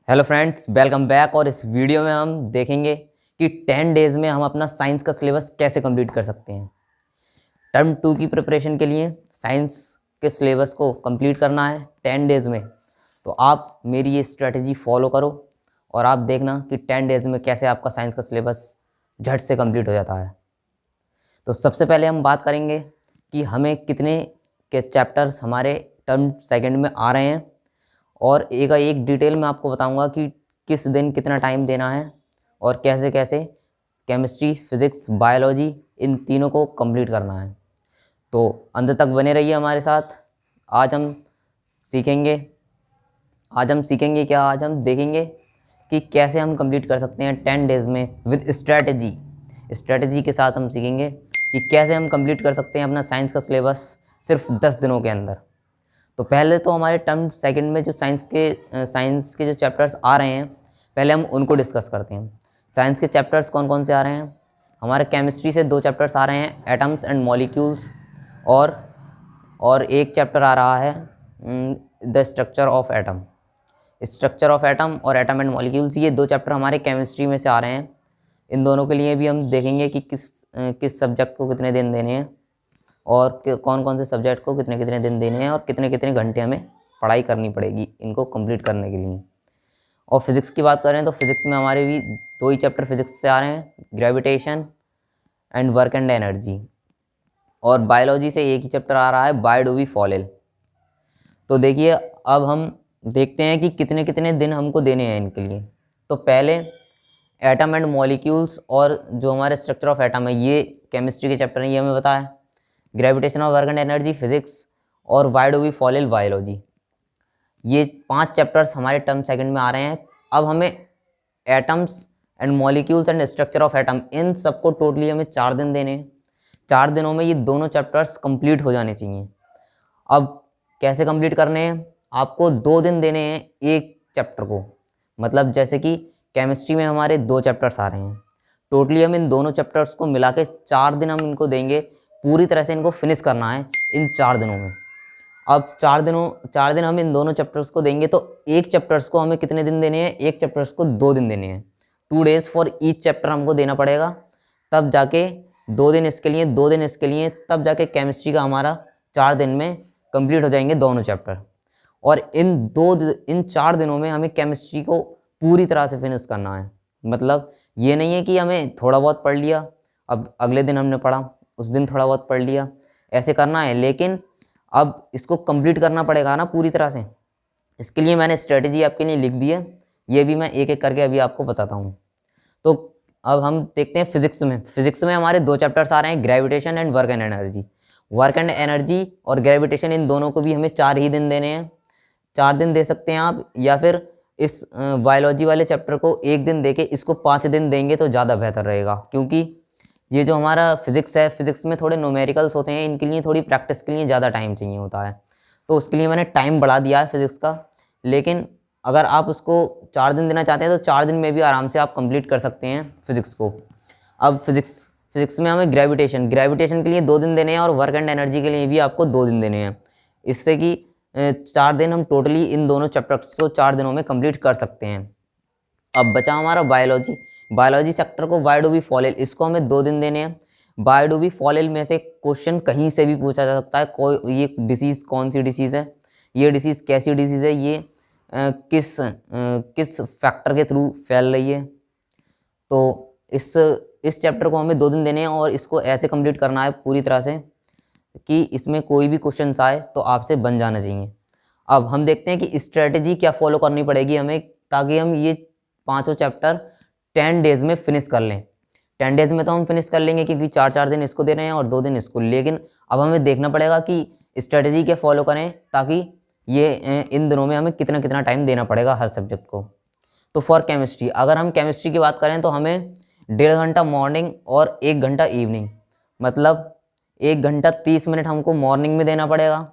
Hello friends, welcome back. और इस video में हम देखेंगे कि 10 डेज़ में हम अपना साइंस का सिलेबस कैसे कंप्लीट कर सकते हैं। टर्म 2 की प्रिपरेशन के लिए साइंस के सिलेबस को कंप्लीट करना है 10 डेज़ में। तो आप मेरी ये स्ट्रेटजी फॉलो करो और आप देखना कि 10 डेज़ में कैसे आपका साइंस का सिलेबस झट से कंप्लीट हो जाता है। तो सबसे पहले हम बात करेंगे कि हमें कितने के चैप्टर्स हमारे टर्म सेकेंड में आ रहे हैं, और एक डिटेल में आपको बताऊंगा कि किस दिन कितना टाइम देना है और कैसे कैसे केमिस्ट्री, फिज़िक्स, बायोलॉजी इन तीनों को कंप्लीट करना है। तो अंत तक बने रहिए हमारे साथ। आज हम सीखेंगे क्या, आज हम देखेंगे कि कैसे हम कंप्लीट कर सकते हैं 10 डेज़ में विद स्ट्रेटजी के साथ। हम सीखेंगे कि कैसे हम कंप्लीट कर सकते हैं अपना साइंस का सिलेबस सिर्फ 10 दिनों के अंदर। तो पहले तो हमारे टर्म सेकंड में जो साइंस के जो चैप्टर्स आ रहे हैं, पहले हम उनको डिस्कस करते हैं। साइंस के चैप्टर्स कौन कौन से आ रहे हैं? हमारे केमिस्ट्री से 2 चैप्टर्स आ रहे हैं, एटम्स एंड मॉलिक्यूल्स, और एक चैप्टर आ रहा है द स्ट्रक्चर ऑफ एटम और एटम एंड मॉलिक्यूल्स। ये 2 चैप्टर हमारे केमिस्ट्री में से आ रहे हैं। इन दोनों के लिए भी हम देखेंगे कि किस सब्जेक्ट को कितने दिन देने हैं और कौन कौन से सब्जेक्ट को कितने कितने दिन देने हैं और कितने कितने घंटे हमें पढ़ाई करनी पड़ेगी इनको कंप्लीट करने के लिए। और फिज़िक्स की बात करें तो फिज़िक्स में हमारे भी 2 ही चैप्टर फिज़िक्स से आ रहे हैं, gravitation and work and energy. और बायोलॉजी से एक ही चैप्टर आ रहा है, why do we fall ill. तो देखिए, अब हम देखते हैं कि कितने कितने दिन हमको देने हैं इनके लिए। तो पहले एटम एंड मॉलिक्यूल्स और जो हमारे स्ट्रक्चर ऑफ एटम है, ये केमिस्ट्री के चैप्टर हैं, ये हमें पता है। ग्रेविटेशन और वर्क एंड एनर्जी फिजिक्स, और why do we fall ill biology. ये 5 चैप्टर्स हमारे टर्म सेकंड में आ रहे हैं। अब हमें atoms and molecules and structure of atom, इन सबको टोटली हमें 4 दिन देने हैं। 4 दिनों में ये दोनों चैप्टर्स कंप्लीट हो जाने चाहिए। अब कैसे कंप्लीट करने हैं? आपको 2 दिन देने हैं एक चैप्टर को। मतलब जैसे कि केमिस्ट्री में हमारे 2 चैप्टर्स आ रहे हैं, टोटली हम इन दोनों चैप्टर्स को मिला के 4 दिन हम इनको देंगे। पूरी तरह से इनको फिनिश करना है इन 4 दिनों में। अब 4 दिन हम इन दोनों चैप्टर्स को देंगे, तो एक चैप्टर्स को हमें कितने दिन देने हैं? एक चैप्टर्स को 2 दिन देने हैं। 2 डेज़ फॉर ईच चैप्टर हमको देना पड़ेगा, तब जाके 2 दिन इसके लिए, 2 दिन इसके लिए, तब जाके केमिस्ट्री का हमारा 4 दिन में कंप्लीट हो जाएंगे दोनों चैप्टर। और इन 4 दिनों में हमें केमिस्ट्री को पूरी तरह से फिनिश करना है। मतलब ये नहीं है कि हमें थोड़ा बहुत पढ़ लिया, अब अगले दिन हमने पढ़ा, उस दिन थोड़ा बहुत पढ़ लिया, ऐसे करना है। लेकिन अब इसको कंप्लीट करना पड़ेगा ना पूरी तरह से। इसके लिए मैंने स्ट्रेटजी आपके लिए लिख दी है, ये भी मैं एक एक करके अभी आपको बताता हूँ। तो अब हम देखते हैं फिजिक्स में हमारे 2 चैप्टर्स आ रहे हैं, gravitation and work and energy. Work and energy और ग्रेविटेशन, इन दोनों को भी हमें 4 ही दिन देने हैं। 4 दिन दे सकते हैं आप, या फिर इस बायोलॉजी वाले चैप्टर को 1 दिन देके इसको 5 दिन देंगे तो ज़्यादा बेहतर रहेगा। क्योंकि ये जो हमारा फिज़िक्स है, फिज़िक्स में थोड़े न्यूमेरिकल्स होते हैं, इनके लिए थोड़ी प्रैक्टिस के लिए ज़्यादा टाइम चाहिए होता है। तो उसके लिए मैंने टाइम बढ़ा दिया है फिज़िक्स का। लेकिन अगर आप उसको 4 दिन देना चाहते हैं तो 4 दिन में भी आराम से आप कंप्लीट कर सकते हैं फिज़िक्स को। अब फिज़िक्स में हमें ग्रेविटेशन के लिए 2 दिन देने हैं, और वर्क एंड एनर्जी के लिए भी आपको 2 दिन देने हैं। इससे कि 4 दिन हम टोटली इन दोनों चैप्टर्स को 4 दिनों में कंप्लीट कर सकते हैं। अब बचा हमारा बायोलॉजी सेक्टर को, why do we fall ill, इसको हमें 2 दिन देने हैं। Why do we fall ill में से क्वेश्चन कहीं से भी पूछा जा सकता है। कोई ये डिसीज़ कौन सी डिसीज़ है, ये डिसीज़ कैसी डिसीज़ है, ये किस फैक्टर के थ्रू फैल रही है। तो इस चैप्टर को हमें 2 दिन देने हैं, और इसको ऐसे कंप्लीट करना है पूरी तरह से कि इसमें कोई भी क्वेश्चन आए तो आपसे बन जाना चाहिए। अब हम देखते हैं कि स्ट्रेटजी क्या फॉलो करनी पड़ेगी हमें, ताकि हम ये 5 चैप्टर 10 डेज़ में फिनिश कर लें। 10 डेज़ में तो हम फिनिश कर लेंगे, क्योंकि 4 दिन इसको दे रहे हैं और 2 दिन इसको। लेकिन अब हमें देखना पड़ेगा कि स्ट्रेटजी क्या फॉलो करें, ताकि ये इन दिनों में हमें कितना कितना टाइम देना पड़ेगा हर सब्जेक्ट को। तो फॉर केमिस्ट्री, अगर हम केमिस्ट्री की बात करें तो हमें 1.5 घंटा मॉर्निंग और 1 घंटा इवनिंग, मतलब 1 घंटा 30 मिनट हमको मॉर्निंग में देना पड़ेगा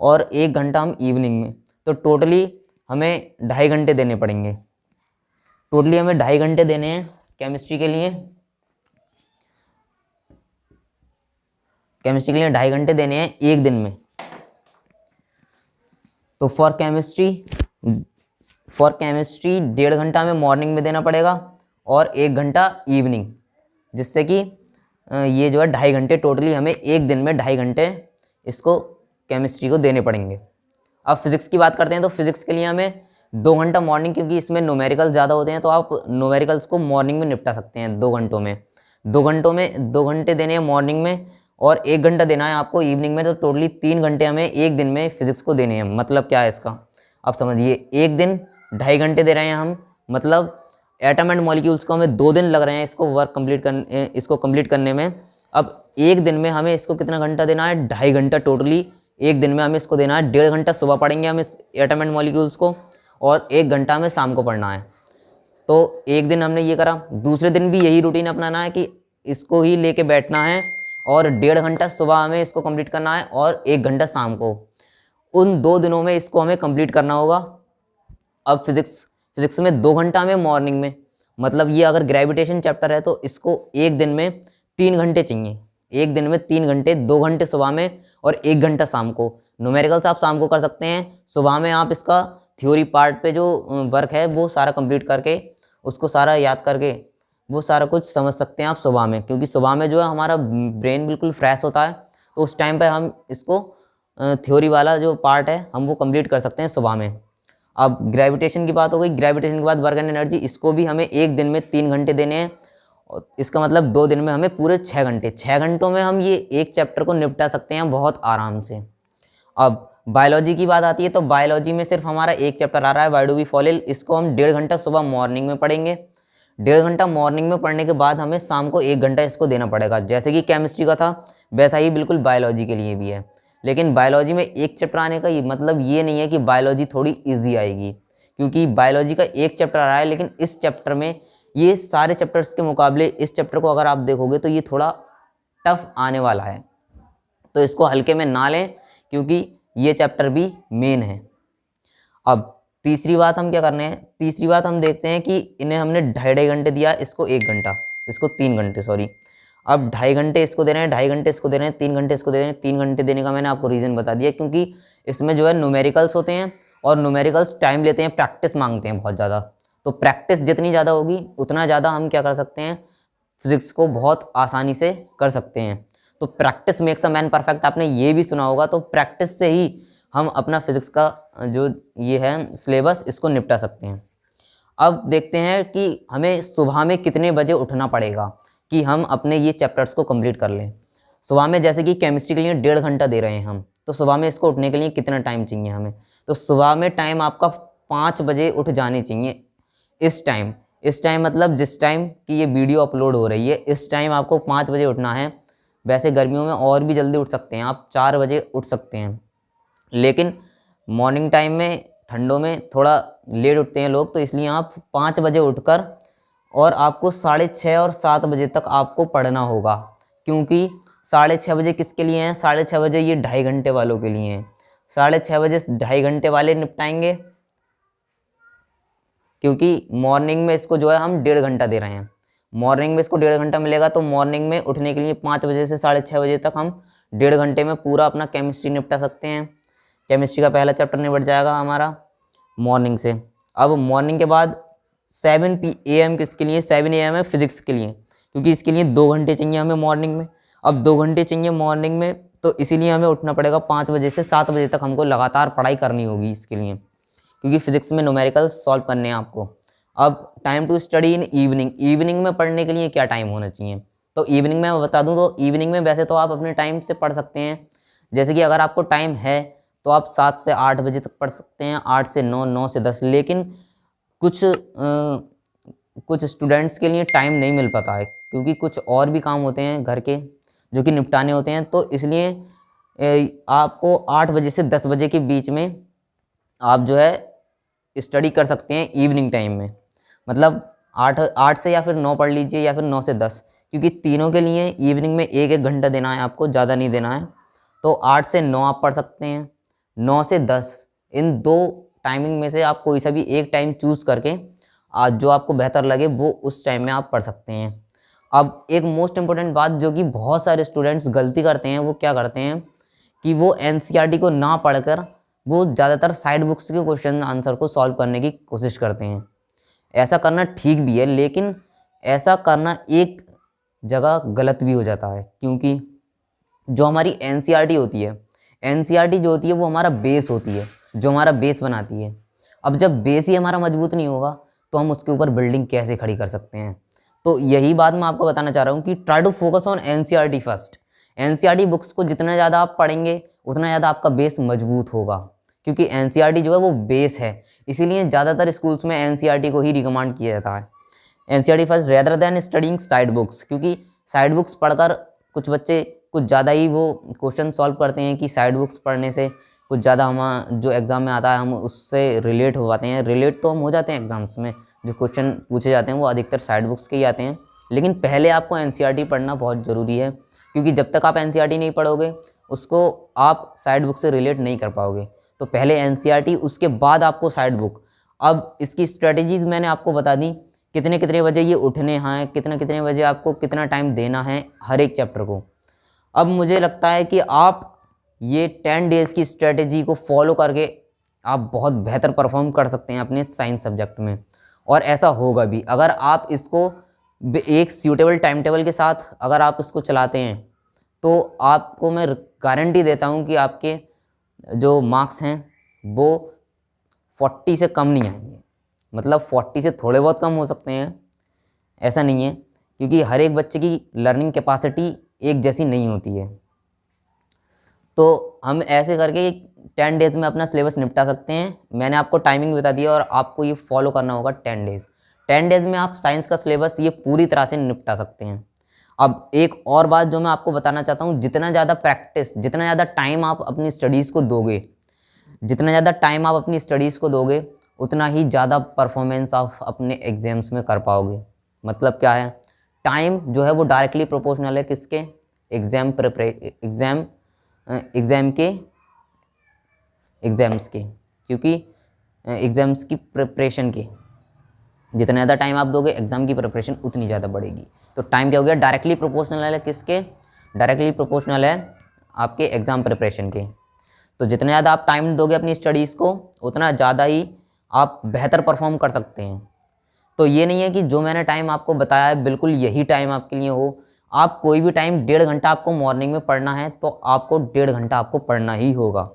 और 1 घंटा हम इवनिंग में। तो टोटली हमें 2.5 घंटे देने पड़ेंगे। टोटली हमें 2.5 घंटे देने हैं केमिस्ट्री के लिए। 2.5 घंटे देने हैं एक दिन में। तो फॉर केमिस्ट्री फॉर केमिस्ट्री 1.5 घंटा हमें मॉर्निंग में देना पड़ेगा और 1 घंटा इवनिंग, जिससे कि ये जो है 2.5 घंटे टोटली हमें एक दिन में 2.5 घंटे इसको केमिस्ट्री को देने पड़ेंगे। अब फिज़िक्स की बात करते हैं तो फिज़िक्स के लिए हमें 2 घंटा मॉर्निंग, क्योंकि इसमें न्यूमेरिकल ज़्यादा होते हैं तो आप न्यूमेरिकल्स को मॉर्निंग में निपटा सकते हैं 2 घंटों में। 2 घंटे देने हैं मॉर्निंग में और 1 घंटा देना है आपको इवनिंग में, तो टोटली 3 घंटे हमें एक दिन में फिज़िक्स को देने हैं। मतलब क्या है इसका, अब समझिए, एक दिन 2.5 घंटे दे रहे हैं हम, मतलब एटम एंड मॉलिक्यूल्स को हमें 2 दिन लग रहे हैं इसको कंप्लीट करने में। अब एक दिन में हमें इसको कितना घंटा देना है, 2.5 घंटा टोटली एक दिन में हमें इसको देना है। 1.5 घंटा सुबह पढ़ेंगे हम इस एटम एंड मॉलिक्यूल्स को और 1 घंटा हमें शाम को पढ़ना है। तो एक दिन हमने ये करा, दूसरे दिन भी यही रूटीन अपनाना है कि इसको ही लेके बैठना है और 1.5 घंटा सुबह हमें इसको कंप्लीट करना है और 1 घंटा शाम को। उन 2 दिनों में इसको हमें कंप्लीट करना होगा। अब फिज़िक्स में 2 घंटा हमें मॉर्निंग में, मतलब ये अगर ग्रेविटेशन चैप्टर है तो इसको एक दिन में 3 घंटे चाहिए। एक दिन में 3 घंटे, 2 घंटे सुबह में और 1 घंटा शाम को। न्यूमेरिकल्स आप शाम को कर सकते हैं, सुबह में आप इसका थ्योरी पार्ट पे जो वर्क है वो सारा कंप्लीट करके, उसको सारा याद करके वो सारा कुछ समझ सकते हैं आप सुबह में, क्योंकि सुबह में जो है हमारा ब्रेन बिल्कुल फ्रेश होता है, तो उस टाइम पर हम इसको थ्योरी वाला जो पार्ट है हम वो कंप्लीट कर सकते हैं सुबह में। अब ग्रेविटेशन की बात हो गई, ग्रेविटेशन के बाद वर्क एंड एनर्जी, इसको भी हमें एक दिन में 3 घंटे देने हैं। इसका मतलब 2 दिन में हमें पूरे 6 घंटे, 6 घंटों में हम ये एक चैप्टर को निपटा सकते हैं बहुत आराम से। अब बायोलॉजी की बात आती है तो बायोलॉजी में सिर्फ हमारा एक चैप्टर आ रहा है, why do we fall ill. इसको हम 1.5 घंटा सुबह मॉर्निंग में पढ़ेंगे। 1.5 घंटा मॉर्निंग में पढ़ने के बाद हमें शाम को 1 घंटा इसको देना पड़ेगा। जैसे कि केमिस्ट्री का था वैसा ही बिल्कुल बायोलॉजी के लिए भी है। लेकिन बायोलॉजी में एक चैप्टर आने का मतलब ये नहीं है कि बायोलॉजी थोड़ी ईजी आएगी, क्योंकि बायोलॉजी का एक चैप्टर आ रहा है, लेकिन इस चैप्टर में ये सारे चैप्टर्स के मुकाबले इस चैप्टर को अगर आप देखोगे तो ये थोड़ा टफ आने वाला है, तो इसको हल्के में ना लें, क्योंकि ये चैप्टर भी मेन है। अब तीसरी बात हम क्या करने हैं, तीसरी बात हम देखते हैं कि इन्हें हमने 2.5 घंटे दिया, इसको 1 घंटा, इसको 3 घंटे सॉरी। अब 2.5 घंटे इसको दे रहे हैं, 2.5 घंटे इसको दे रहे हैं, 3 घंटे इसको दे रहे हैं। 3 घंटे देने का मैंने आपको रीज़न बता दिया, क्योंकि इसमें जो है न्यूमेरिकल्स होते हैं और न्यूमेरिकल्स टाइम लेते हैं, प्रैक्टिस मांगते हैं बहुत ज़्यादा। तो प्रैक्टिस जितनी ज़्यादा होगी उतना ज़्यादा हम क्या कर सकते हैं, फिज़िक्स को बहुत आसानी से कर सकते हैं। तो practice makes a man perfect, आपने ये भी सुना होगा। तो प्रैक्टिस से ही हम अपना फिज़िक्स का जो ये है सिलेबस, इसको निपटा सकते हैं। अब देखते हैं कि हमें सुबह में कितने बजे उठना पड़ेगा कि हम अपने ये चैप्टर्स को कंप्लीट कर लें। सुबह में जैसे कि केमिस्ट्री के लिए 1.5 घंटा दे रहे हैं हम, तो सुबह में इसको उठने के लिए कितना टाइम चाहिए हमें, तो सुबह में टाइम आपका 5 बजे उठ जाने चाहिए। इस टाइम मतलब जिस टाइम की ये वीडियो अपलोड हो रही है, इस टाइम आपको 5 बजे उठना है। वैसे गर्मियों में और भी जल्दी उठ सकते हैं, आप 4 बजे उठ सकते हैं, लेकिन मॉर्निंग टाइम में ठंडों में थोड़ा लेट उठते हैं लोग, तो इसलिए आप 5 बजे उठकर और आपको 6:30 और 7 बजे तक आपको पढ़ना होगा। क्योंकि 6:30 बजे किसके लिए हैं, 6:30 बजे ये 2.5 घंटे वालों के लिए हैं। 6:30 बजे 2.5 घंटे वाले निपटाएंगे, क्योंकि मॉर्निंग में इसको जो है हम 1.5 घंटा दे रहे हैं। मॉर्निंग में इसको 1.5 घंटा मिलेगा, तो मॉर्निंग में उठने के लिए 5 बजे से 6:30 बजे तक हम 1.5 घंटे में पूरा अपना केमिस्ट्री निपटा सकते हैं। केमिस्ट्री का पहला चैप्टर निपट जाएगा हमारा मॉर्निंग से। अब मॉर्निंग के बाद 7 AM किसके लिए, 7 AM है फिज़िक्स के लिए, क्योंकि इसके लिए 2 घंटे चाहिए हमें मॉर्निंग में। अब 2 घंटे चाहिए मॉर्निंग में, तो इसीलिए हमें उठना पड़ेगा 5 बजे से 7 बजे तक हमको लगातार पढ़ाई करनी होगी इसके लिए, क्योंकि फिज़िक्स में न्यूमेरिकल्स सॉल्व करने हैं आपको। अब time to study in evening में पढ़ने के लिए क्या टाइम होना चाहिए, तो इवनिंग में मैं बता दूं तो इवनिंग में वैसे तो आप अपने टाइम से पढ़ सकते हैं। जैसे कि अगर आपको टाइम है तो आप 7 से 8 बजे तक पढ़ सकते हैं, 8 से 9, 9 से 10। लेकिन कुछ स्टूडेंट्स के लिए टाइम नहीं मिल पाता है, क्योंकि कुछ और भी काम होते हैं घर के जो कि निपटाने होते हैं, तो इसलिए आपको 8 बजे से 10 बजे के बीच में आप जो है स्टडी कर सकते हैं इवनिंग टाइम में। मतलब 8 से या फिर 9 पढ़ लीजिए, या फिर 9 से 10, क्योंकि तीनों के लिए इवनिंग में 1-1 घंटा देना है आपको, ज़्यादा नहीं देना है। तो 8 से 9 आप पढ़ सकते हैं, 9 से 10, इन 2 टाइमिंग में से आप कोई सा भी एक टाइम चूज़ करके आज जो आपको बेहतर लगे वो उस टाइम में आप पढ़ सकते हैं। अब एक मोस्ट इम्पोर्टेंट बात जो कि बहुत सारे स्टूडेंट्स गलती करते हैं, वो क्या करते हैं कि वो NCERT को ना पढ़कर वो ज़्यादातर साइड बुक्स के क्वेश्चन आंसर को सॉल्व करने की कोशिश करते हैं। ऐसा करना ठीक भी है, लेकिन ऐसा करना एक जगह गलत भी हो जाता है, क्योंकि जो हमारी एनसीईआरटी होती है, एनसीईआरटी जो होती है वो हमारा बेस होती है, जो हमारा बेस बनाती है। अब जब बेस ही हमारा मजबूत नहीं होगा तो हम उसके ऊपर बिल्डिंग कैसे खड़ी कर सकते हैं। तो यही बात मैं आपको बताना चाह रहा हूँ कि try to focus on NCERT first. NCERT books को जितना ज़्यादा आप पढ़ेंगे उतना ज़्यादा आपका बेस मजबूत होगा, क्योंकि एनसीईआरटी जो है वो बेस है। इसीलिए ज़्यादातर स्कूल्स में एनसीईआरटी को ही रिकमेंड किया जाता है, NCERT first rather than studying side books. क्योंकि साइड बुक्स पढ़कर कुछ बच्चे कुछ ज़्यादा ही वो क्वेश्चन सॉल्व करते हैं कि साइड बुक्स पढ़ने से कुछ ज़्यादा हम जो एग्ज़ाम में आता है हम उससे रिलेट हो पाते हैं। रिलेट तो हम हो जाते हैं एग्ज़ाम्स में, जो क्वेश्चन पूछे जाते हैं वो अधिकतर साइड बुक्स के ही आते हैं। लेकिन पहले आपको एनसीईआरटी पढ़ना बहुत ज़रूरी है, क्योंकि जब तक आप एनसीईआरटी नहीं पढ़ोगे उसको आप साइड बुक से रिलेट नहीं कर पाओगे। तो पहले एनसीईआरटी, उसके बाद आपको साइड बुक। अब इसकी स्ट्रेटजीज़ मैंने आपको बता दी, कितने कितने बजे ये उठने हैं, कितने कितने बजे आपको कितना टाइम देना है हर एक चैप्टर को। अब मुझे लगता है कि आप ये 10 डेज़ की स्ट्रेटजी को फॉलो करके आप बहुत बेहतर परफॉर्म कर सकते हैं अपने साइंस सब्जेक्ट में, और ऐसा होगा भी। अगर आप इसको एक सूटेबल टाइम टेबल के साथ अगर आप इसको चलाते हैं तो आपको मैं गारंटी देता हूँ कि आपके जो मार्क्स हैं वो 40 से कम नहीं आएंगे। मतलब 40 से थोड़े बहुत कम हो सकते हैं, ऐसा नहीं है, क्योंकि हर एक बच्चे की लर्निंग कैपेसिटी एक जैसी नहीं होती है। तो हम ऐसे करके 10 डेज़ में अपना सिलेबस निपटा सकते हैं। मैंने आपको टाइमिंग बता दिया और आपको ये फॉलो करना होगा 10 डेज़। 10 डेज़ में आप साइंस का सिलेबस ये पूरी तरह से निपटा सकते हैं। अब एक और बात जो मैं आपको बताना चाहता हूँ, जितना ज़्यादा प्रैक्टिस, जितना ज़्यादा टाइम आप अपनी स्टडीज़ को दोगे, जितना ज़्यादा टाइम आप अपनी स्टडीज़ को दोगे उतना ही ज़्यादा परफॉर्मेंस आप अपने एग्ज़ाम्स में कर पाओगे। मतलब क्या है, टाइम जो है वो डायरेक्टली प्रोपोर्शनल है किसके, एग्ज़ाम्स के, क्योंकि एग्ज़ाम्स की प्रिपरेशन के जितना ज़्यादा टाइम आप दोगे एग्ज़ाम की प्रिपरेशन उतनी ज़्यादा बढ़ेगी। तो टाइम क्या हो गया, डायरेक्टली प्रोपोर्शनल है किसके, डायरेक्टली प्रोपोर्शनल है आपके एग्ज़ाम प्रिपरेशन के। तो जितना ज़्यादा आप टाइम दोगे अपनी स्टडीज़ को उतना ज़्यादा ही आप बेहतर परफॉर्म कर सकते हैं। तो ये नहीं है कि जो मैंने टाइम आपको बताया है बिल्कुल यही टाइम आपके लिए हो। आप कोई भी टाइम 1.5 घंटा आपको मॉर्निंग में पढ़ना है तो आपको 1.5 घंटा आपको पढ़ना ही होगा।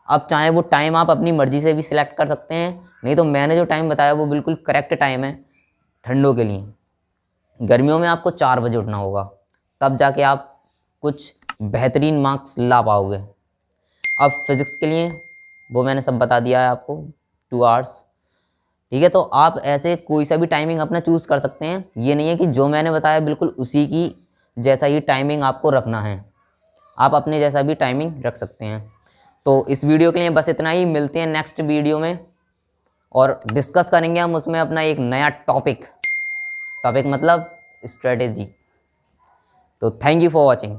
अब चाहे वो टाइम आप अपनी मर्ज़ी से भी सिलेक्ट कर सकते हैं, नहीं तो मैंने जो टाइम बताया वो बिल्कुल करेक्ट टाइम है ठंडों के लिए। गर्मियों में आपको 4 बजे उठना होगा, तब जाके आप कुछ बेहतरीन मार्क्स ला पाओगे। अब फिज़िक्स के लिए वो मैंने सब बता दिया है आपको, 2 आवर्स, ठीक है। तो आप ऐसे कोई सा भी टाइमिंग अपना चूज़ कर सकते हैं। ये नहीं है कि जो मैंने बताया बिल्कुल उसी की जैसा ही टाइमिंग आपको रखना है, आप अपने जैसा भी टाइमिंग रख सकते हैं। तो इस वीडियो के लिए बस इतना ही, मिलते हैं नेक्स्ट वीडियो में और डिस्कस करेंगे हम उसमें अपना एक नया टॉपिक मतलब स्ट्रेटेजी। तो थैंक यू फॉर वॉचिंग।